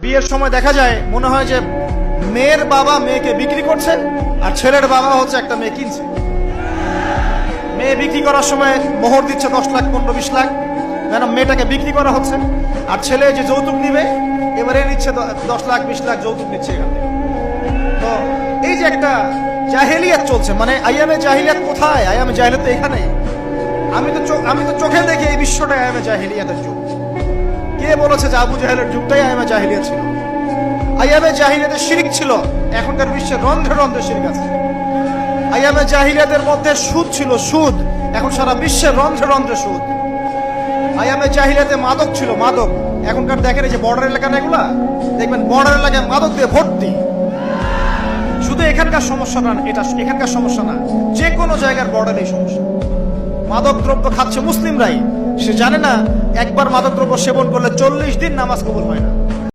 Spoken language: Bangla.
বিয়ের সময় দেখা যায় মনে হয় যে মেয়ের বাবা মেয়েকে বিক্রি করছে আর ছেলের বাবা হচ্ছে একটা মেয়ে কিনছে। মেয়ে বিক্রি করার সময় মোহর দিচ্ছে 10 লাখ 15-20 লাখ, যেন মেয়েটাকে বিক্রি করা হচ্ছে। আর ছেলে যে যৌতুক নিবে এবারে নিচ্ছে 10 লাখ 20 লাখ যৌতুক নিচ্ছে এখান থেকে। তো এই যে একটা জাহেলিয়াত চলছে, মানে আইয়ামে জাহিলিয়াত কোথায়? আইয়ামে জাহিলিয়াত তো এখানে। আমি তো চোখে দেখি এই বিশ্বটা আইয়ামে জাহিলিয়াতের যুগ। কে বলেছে যে আবু জাহেলের যুগটাই আইয়ামে জাহিলিয়াত ছিল? আইয়ামে জাহিলিয়াতের শিরক ছিল, এখনকার বিশ্বে রন্ধ্রে রন্ধ্রে শিরক আছে। আইয়ামে জাহিলিয়াতের মধ্যে সুদ ছিল, সুদ, এখন সারা বিশ্বের রন্ধ্রে রন্ধ্রে সুদ। আইয়ামে জাহিলিয়াতে মাদক ছিল, মাদক, এখনকার দেখেন এই যে বর্ডার এলাকা না, এগুলা দেখবেন বর্ডার এলাকায় মাদক দিয়ে ভর্তি। শুধু এখানকার সমস্যা না, এটা এখানকার সমস্যা না, যে কোনো জায়গার বর্ডারে এই সমস্যা। মাদক দ্রব্য খাচ্ছে মুসলিমরাই, সে জানে না একবার মাদক দ্রব্য সেবন করলে 40 দিন নামাজ কবুল হয় না।